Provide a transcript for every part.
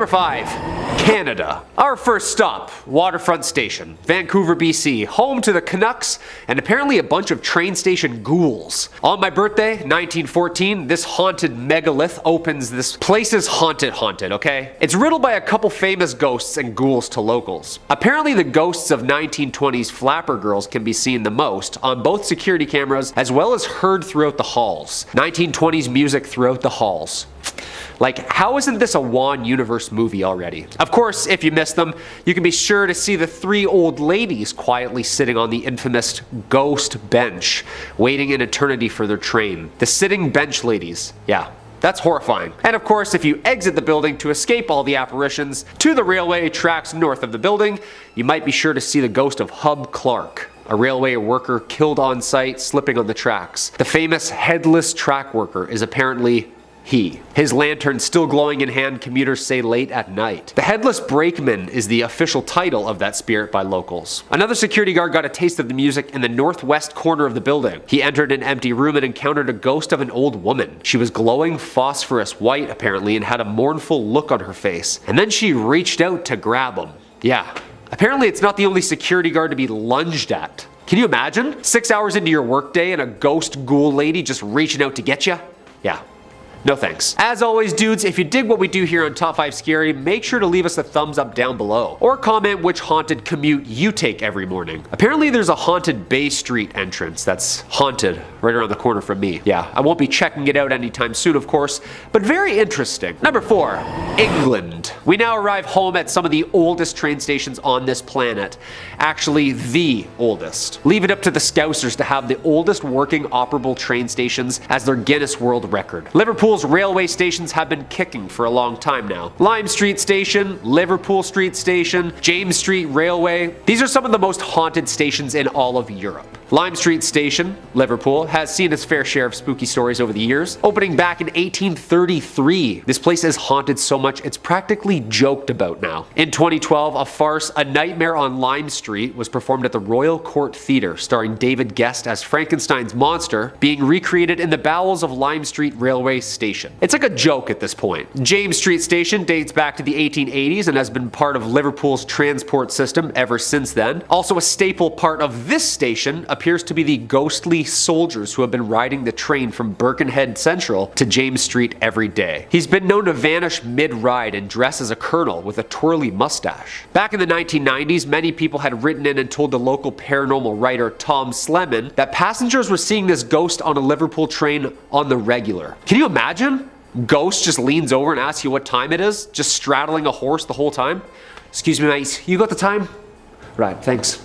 Number 5. Canada. Our first stop, Waterfront Station, Vancouver, BC, home to the Canucks and apparently a bunch of train station ghouls. On my birthday, 1914, this haunted megalith opens. This place is haunted, okay? It's riddled by a couple famous ghosts and ghouls to locals. Apparently the ghosts of 1920s flapper girls can be seen the most on both security cameras as well as heard throughout the halls. 1920s music throughout the halls. Like, how isn't this a Wan Universe movie already? Of course, if you missed them, you can be sure to see the 3 old ladies quietly sitting on the infamous ghost bench, waiting in eternity for their train. The sitting bench ladies. Yeah. That's horrifying. And of course, if you exit the building to escape all the apparitions to the railway tracks north of the building, you might be sure to see the ghost of Hub Clark, a railway worker killed on site slipping on the tracks. The famous headless track worker is apparently he. His lantern still glowing in hand, commuters say late at night. The Headless Brakeman is the official title of that spirit by locals. Another security guard got a taste of the music in the northwest corner of the building. He entered an empty room and encountered a ghost of an old woman. She was glowing phosphorus white apparently and had a mournful look on her face. And then she reached out to grab him. Yeah. Apparently it's not the only security guard to be lunged at. Can you imagine? 6 hours into your workday and a ghost ghoul lady just reaching out to get you? Yeah. No thanks. As always, dudes, if you dig what we do here on Top 5 Scary, make sure to leave us a thumbs up down below. Or comment which haunted commute you take every morning. Apparently there's a haunted Bay Street entrance that's haunted right around the corner from me. Yeah, I won't be checking it out anytime soon, of course, but very interesting. Number 4. England. We now arrive home at some of the oldest train stations on this planet. Actually, the oldest. Leave it up to the Scousers to have the oldest working operable train stations as their Guinness World Record. Liverpool's railway stations have been kicking for a long time now. Lime Street Station, Liverpool Street Station, James Street Railway. These are some of the most haunted stations in all of Europe. Lime Street Station, Liverpool, has seen its fair share of spooky stories over the years. Opening back in 1833, this place is haunted so much it's practically joked about now. In 2012, a farce, A Nightmare on Lime Street, was performed at the Royal Court Theatre, starring David Guest as Frankenstein's monster, being recreated in the bowels of Lime Street Railway Station. It's like a joke at this point. James Street Station dates back to the 1880s and has been part of Liverpool's transport system ever since then. Also a staple part of this station appears to be the ghostly soldiers who have been riding the train from Birkenhead Central to James Street every day. He's been known to vanish mid-ride and dress as a colonel with a twirly mustache. Back in the 1990s, many people had written in and told the local paranormal writer Tom Slemon that passengers were seeing this ghost on a Liverpool train on the regular. Can you imagine? Ghost just leans over and asks you what time it is, just straddling a horse the whole time. Excuse me, mate, you got the time? Right, thanks.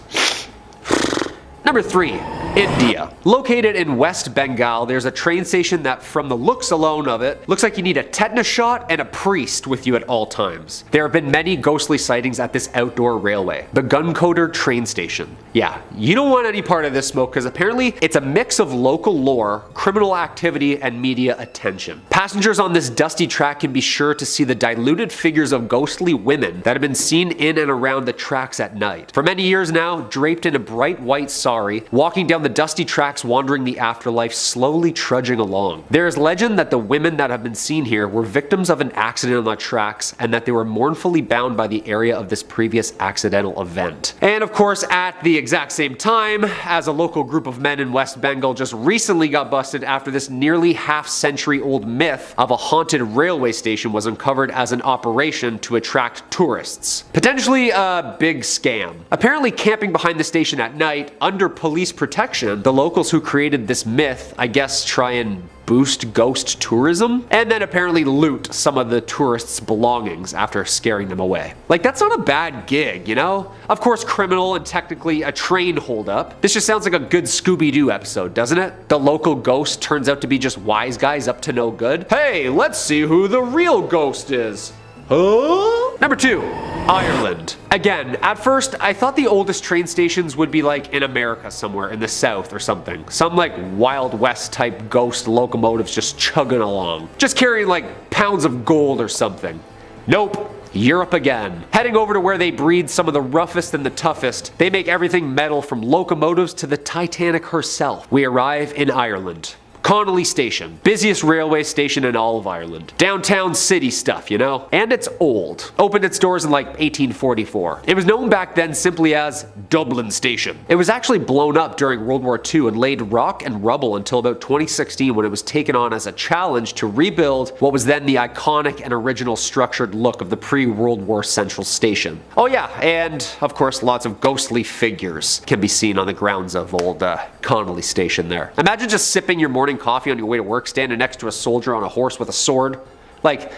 Number 3. India. Located in West Bengal, there's a train station that, from the looks alone of it, looks like you need a tetanus shot and a priest with you at all times. There have been many ghostly sightings at this outdoor railway. The Guncoder train station. Yeah, you don't want any part of this smoke because apparently it's a mix of local lore, criminal activity, and media attention. Passengers on this dusty track can be sure to see the diluted figures of ghostly women that have been seen in and around the tracks at night. For many years now, draped in a bright white sari, walking down the dusty tracks wandering the afterlife, slowly trudging along. There is legend that the women that have been seen here were victims of an accident on the tracks and that they were mournfully bound by the area of this previous accidental event. And of course, at the exact same time, as a local group of men in West Bengal just recently got busted after this nearly half-century old myth of a haunted railway station was uncovered as an operation to attract tourists. Potentially a big scam. Apparently camping behind the station at night, under police protection, the locals who created this myth, I guess, try and boost ghost tourism, and then apparently loot some of the tourists' belongings after scaring them away. Like, that's not a bad gig, you know? Of course, criminal and technically a train holdup. This just sounds like a good Scooby-Doo episode, doesn't it? The local ghost turns out to be just wise guys up to no good. Hey, let's see who the real ghost is. Huh? Number 2. Ireland. Again, at first, I thought the oldest train stations would be like in America somewhere, in the South or something. Some like Wild West type ghost locomotives just chugging along. Just carrying like pounds of gold or something. Nope. Europe again. Heading over to where they breed some of the roughest and the toughest, they make everything metal from locomotives to the Titanic herself. We arrive in Ireland. Connolly Station, busiest railway station in all of Ireland. Downtown city stuff, you know? And it's old. Opened its doors in like 1844. It was known back then simply as Dublin Station. It was actually blown up during World War II and laid rock and rubble until about 2016 when it was taken on as a challenge to rebuild what was then the iconic and original structured look of the pre-World War Central Station. Oh yeah, and of course lots of ghostly figures can be seen on the grounds of old Connolly Station there. Imagine just sipping your morning coffee on your way to work, standing next to a soldier on a horse with a sword. Like,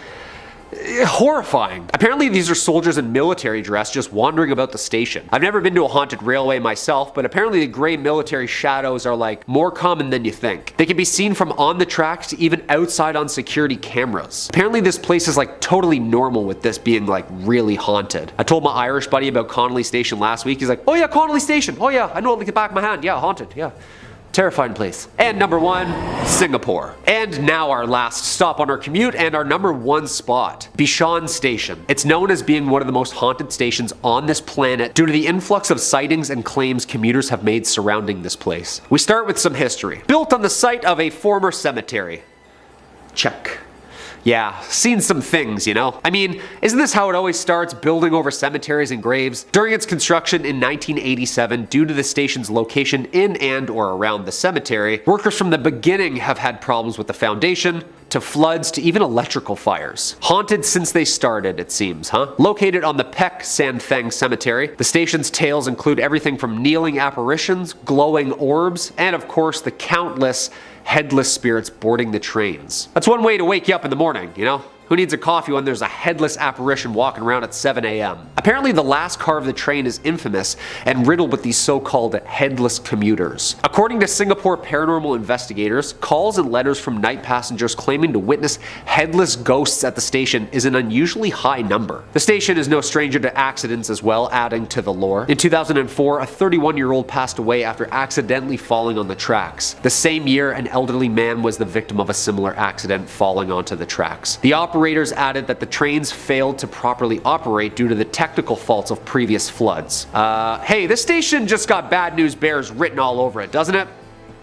horrifying. Apparently these are soldiers in military dress just wandering about the station. I've never been to a haunted railway myself, but apparently the gray military shadows are like more common than you think. They can be seen from on the tracks to even outside on security cameras. Apparently this place is like totally normal with this being like really haunted. I told my Irish buddy about Connolly Station last week. He's like, oh yeah, Connolly Station. Oh yeah, I know it like the back of my hand. Yeah, haunted. Yeah. Terrifying place. And number 1, Singapore. And now our last stop on our commute and our number 1 spot, Bishan Station. It's known as being one of the most haunted stations on this planet due to the influx of sightings and claims commuters have made surrounding this place. We start with some history. Built on the site of a former cemetery. Check. Yeah, seen some things, you know? I mean, isn't this how it always starts, building over cemeteries and graves? During its construction in 1987, due to the station's location in and or around the cemetery, workers from the beginning have had problems with the foundation, to floods, to even electrical fires. Haunted since they started, it seems, huh? Located on the Peck San Theng Cemetery, the station's tales include everything from kneeling apparitions, glowing orbs, and of course the countless headless spirits boarding the trains. That's one way to wake you up in the morning, you know? Who needs a coffee when there's a headless apparition walking around at 7 a.m.? Apparently the last car of the train is infamous and riddled with these so-called headless commuters. According to Singapore paranormal investigators, calls and letters from night passengers claiming to witness headless ghosts at the station is an unusually high number. The station is no stranger to accidents as well, adding to the lore. In 2004, a 31-year-old passed away after accidentally falling on the tracks. The same year, an elderly man was the victim of a similar accident falling onto the tracks. The operators added that the trains failed to properly operate due to the technical faults of previous floods. Hey, this station just got bad news bears written all over it, doesn't it?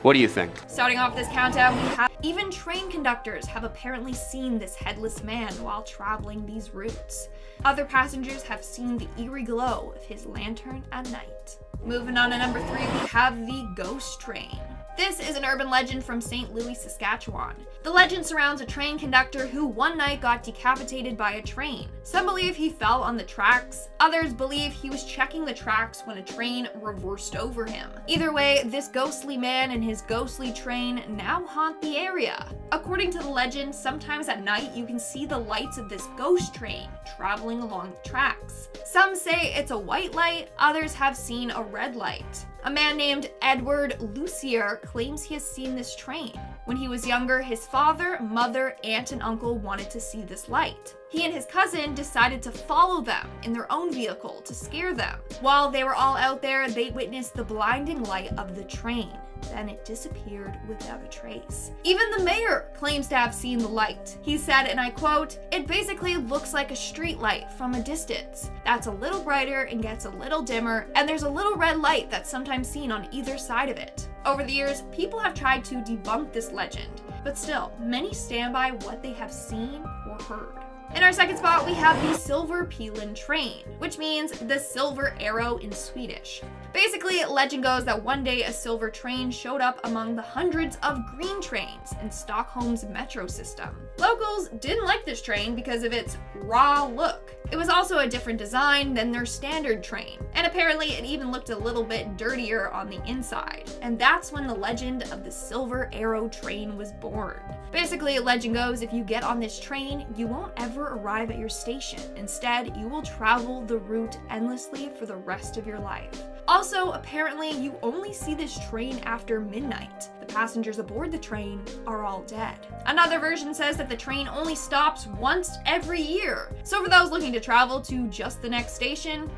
What do you think? Starting off this countdown, we have even train conductors have apparently seen this headless man while traveling these routes. Other passengers have seen the eerie glow of his lantern at night. Moving on to number 3, we have the ghost train. This is an urban legend from St. Louis, Saskatchewan. The legend surrounds a train conductor who one night got decapitated by a train. Some believe he fell on the tracks, others believe he was checking the tracks when a train reversed over him. Either way, this ghostly man and his ghostly train now haunt the area. According to the legend, sometimes at night you can see the lights of this ghost train traveling along the tracks. Some say it's a white light, others have seen a red light. A man named Edward Lucier claims he has seen this train. When he was younger, his father, mother, aunt, and uncle wanted to see this light. He and his cousin decided to follow them in their own vehicle to scare them. While they were all out there, they witnessed the blinding light of the train. Then it disappeared without a trace. Even the mayor claims to have seen the light. He said, and I quote, "It basically looks like a street light from a distance. That's a little brighter and gets a little dimmer, and there's a little red light that's sometimes seen on either side of it." Over the years, people have tried to debunk this legend, but still, many stand by what they have seen or heard. In our second spot, we have the Silver Pilen train, which means the silver arrow in Swedish. Basically, legend goes that one day a silver train showed up among the hundreds of green trains in Stockholm's metro system. Locals didn't like this train because of its raw look. It was also a different design than their standard train, and apparently it even looked a little bit dirtier on the inside. And that's when the legend of the Silver Arrow train was born. Basically, legend goes, if you get on this train, you won't ever arrive at your station. Instead, you will travel the route endlessly for the rest of your life. Also, apparently, you only see this train after midnight. The passengers aboard the train are all dead. Another version says that the train only stops once every year. So for those looking to travel to just the next station,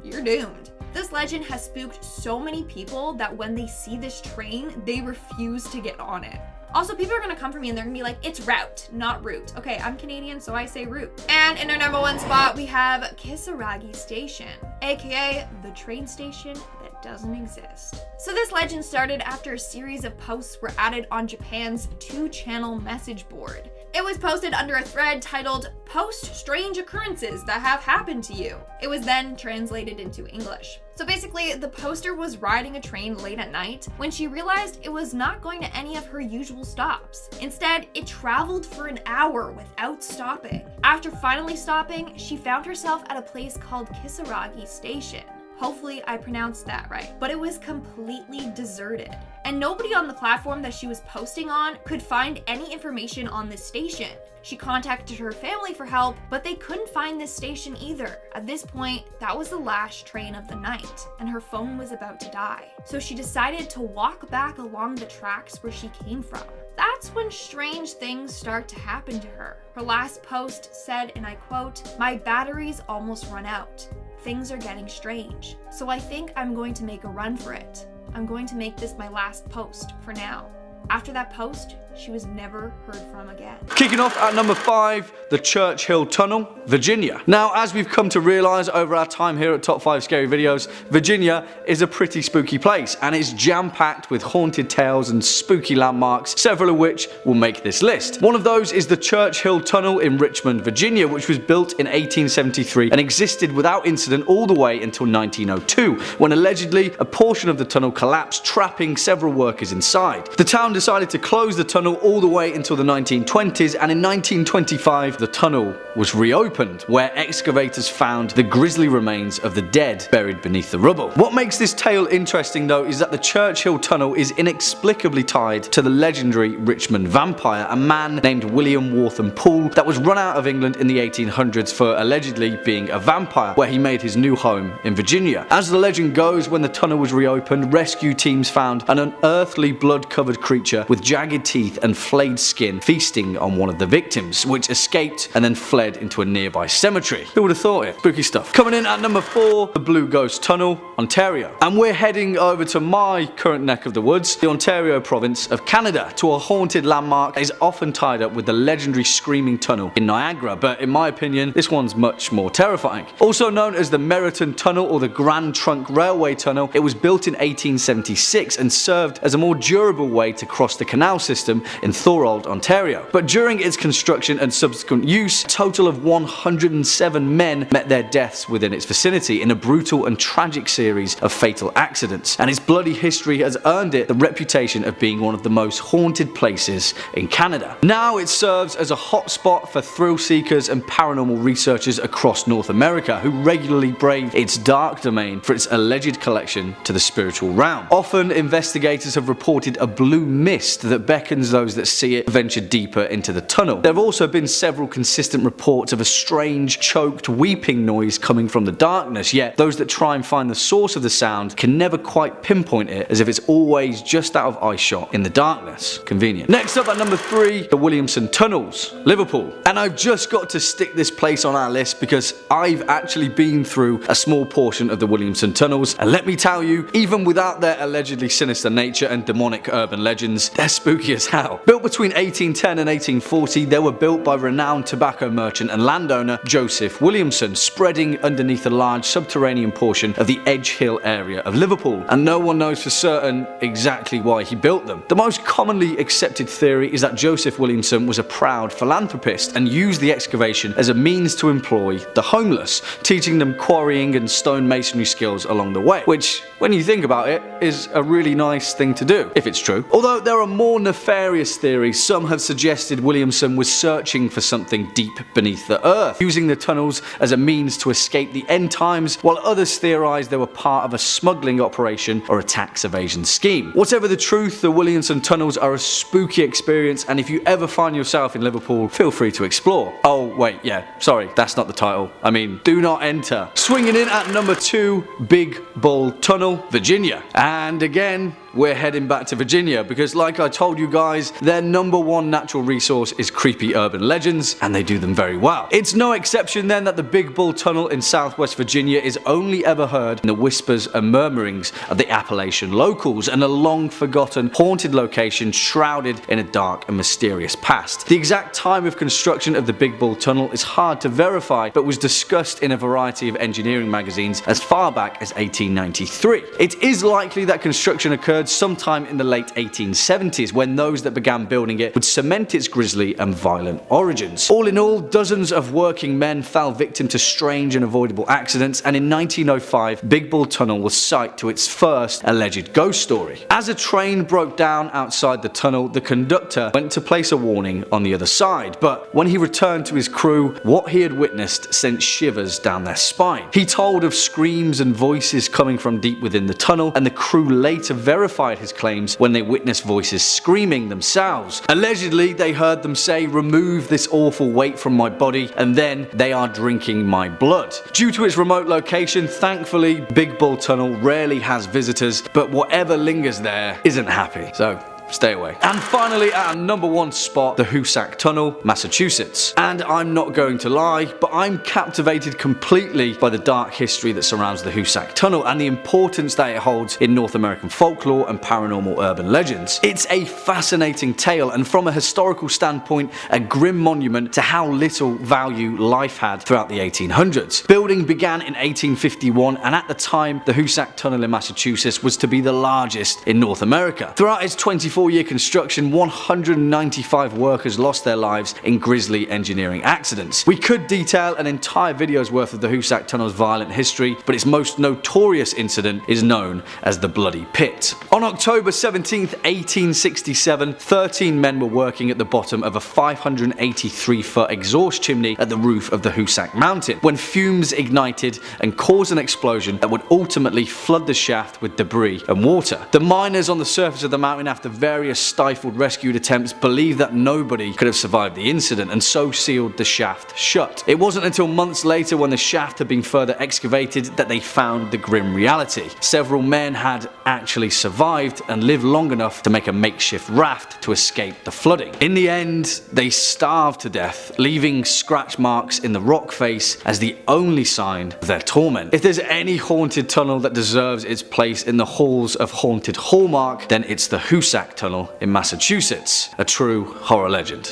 you're doomed. This legend has spooked so many people that when they see this train, they refuse to get on it. Also, people are gonna come for me and they're gonna be like, it's route, not route. Okay, I'm Canadian, so I say route. And in our number 1 spot, we have Hoosac Station, aka the train station that doesn't exist. So this legend started after a series of posts were added on Japan's 2-channel message board. It was posted under a thread titled, "Post strange occurrences that have happened to you." It was then translated into English. So basically, the poster was riding a train late at night when she realized it was not going to any of her usual stops. Instead, it traveled for an hour without stopping. After finally stopping, she found herself at a place called Hoosac Station. Hopefully I pronounced that right. But it was completely deserted. And nobody on the platform that she was posting on could find any information on this station. She contacted her family for help, but they couldn't find this station either. At this point, that was the last train of the night, and her phone was about to die. So she decided to walk back along the tracks where she came from. That's when strange things start to happen to her. Her last post said, and I quote, "My battery's almost run out. Things are getting strange. So I think I'm going to make a run for it. I'm going to make this my last post for now." After that post, she was never heard from again. Kicking off at number 5, the Churchill Tunnel, Virginia. Now, as we've come to realise over our time here at Top 5 Scary Videos, Virginia is a pretty spooky place, and it's jam-packed with haunted tales and spooky landmarks, several of which will make this list. One of those is the Churchill Tunnel in Richmond, Virginia, which was built in 1873 and existed without incident all the way until 1902, when allegedly a portion of the tunnel collapsed, trapping several workers inside. The town decided to close the tunnel all the way until the 1920s, and in 1925 the tunnel was reopened, where excavators found the grisly remains of the dead buried beneath the rubble. What makes this tale interesting though is that the Churchill Tunnel is inexplicably tied to the legendary Richmond vampire, a man named William Waltham Poole that was run out of England in the 1800s for allegedly being a vampire, where he made his new home in Virginia. As the legend goes, when the tunnel was reopened, rescue teams found an unearthly blood-covered creature with jagged teeth and flayed skin feasting on one of the victims, which escaped and then fled into a nearby cemetery. Who would have thought it? Spooky stuff. Coming in at number 4, the Blue Ghost Tunnel, Ontario. And we're heading over to my current neck of the woods, the Ontario province of Canada, to a haunted landmark that is often tied up with the legendary Screaming Tunnel in Niagara, but in my opinion, this one's much more terrifying. Also known as the Meriton Tunnel or the Grand Trunk Railway Tunnel, it was built in 1876 and served as a more durable way to cross the canal system in Thorold, Ontario. But during its construction and subsequent use, a total of 107 men met their deaths within its vicinity in a brutal and tragic series of fatal accidents, and its bloody history has earned it the reputation of being one of the most haunted places in Canada. Now it serves as a hotspot for thrill seekers and paranormal researchers across North America who regularly brave its dark domain for its alleged connection to the spiritual realm. Often investigators have reported a blue mist that beckons those that see it venture deeper into the tunnel. There have also been several consistent reports of a strange, choked weeping noise coming from the darkness, yet those that try and find the source of the sound can never quite pinpoint it, as if it's always just out of eyeshot in the darkness. Convenient. Next up at number 3, the Williamson Tunnels, Liverpool. And I've just got to stick this place on our list because I've actually been through a small portion of the Williamson Tunnels, and let me tell you, even without their allegedly sinister nature and demonic urban legends, they're spooky as hell. Built between 1810 and 1840, they were built by renowned tobacco merchant and landowner Joseph Williamson, spreading underneath a large subterranean portion of the Edge Hill area of Liverpool, and no one knows for certain exactly why he built them. The most commonly accepted theory is that Joseph Williamson was a proud philanthropist and used the excavation as a means to employ the homeless, teaching them quarrying and stonemasonry skills along the way, which, when you think about it, is a really nice thing to do, if it's true. Although there are more nefarious theories, some have suggested Williamson was searching for something deep beneath the earth, using the tunnels as a means to escape the end times, while others theorise they were part of a smuggling operation or a tax evasion scheme. Whatever the truth, the Williamson Tunnels are a spooky experience, and if you ever find yourself in Liverpool, feel free to explore. Oh wait, yeah, sorry, that's not the title. I mean, do not enter. Swinging in at number 2, Big Bull Tunnel, Virginia. And again, we're heading back to Virginia because, like I told you guys, their #1 natural resource is creepy urban legends, and they do them very well. It's no exception then that the Big Bull Tunnel in southwest Virginia is only ever heard in the whispers and murmurings of the Appalachian locals, and a long forgotten haunted location shrouded in a dark and mysterious past. The exact time of construction of the Big Bull Tunnel is hard to verify, but was discussed in a variety of engineering magazines as far back as 1893. It is likely that construction occurred sometime in the late 1870s, when those that began building it would cement its grisly and violent origins. All in all, dozens of working men fell victim to strange and avoidable accidents, and in 1905, Big Bull Tunnel was site to its first alleged ghost story. As a train broke down outside the tunnel, the conductor went to place a warning on the other side, but when he returned to his crew, what he had witnessed sent shivers down their spine. He told of screams and voices coming from deep within the tunnel, and the crew later verified his claims when they witnessed voices screaming themselves. Allegedly, they heard them say, "Remove this awful weight from my body, and then they are drinking my blood." Due to its remote location, thankfully, Big Bull Tunnel rarely has visitors, but whatever lingers there isn't happy. So stay away. And finally, at our #1 spot, the Hoosac Tunnel, Massachusetts. And I'm not going to lie, but I'm captivated completely by the dark history that surrounds the Hoosac Tunnel and the importance that it holds in North American folklore and paranormal urban legends. It's a fascinating tale, and from a historical standpoint, a grim monument to how little value life had throughout the 1800s. Building began in 1851, and at the time, the Hoosac Tunnel in Massachusetts was to be the largest in North America. Throughout its 24-year construction, 195 workers lost their lives in grisly engineering accidents. We could detail an entire video's worth of the Hoosac Tunnel's violent history, but its most notorious incident is known as the Bloody Pit. On October 17th, 1867, 13 men were working at the bottom of a 583-foot exhaust chimney at the roof of the Hoosac Mountain when fumes ignited and caused an explosion that would ultimately flood the shaft with debris and water. The miners on the surface of the mountain, after various stifled rescue attempts, believed that nobody could have survived the incident, and so sealed the shaft shut. It wasn't until months later, when the shaft had been further excavated, that they found the grim reality. Several men had actually survived and lived long enough to make a makeshift raft to escape the flooding. In the end, they starved to death, leaving scratch marks in the rock face as the only sign of their torment. If there's any haunted tunnel that deserves its place in the halls of haunted hallmark, then it's the Hoosac Tunnel in Massachusetts, a true horror legend.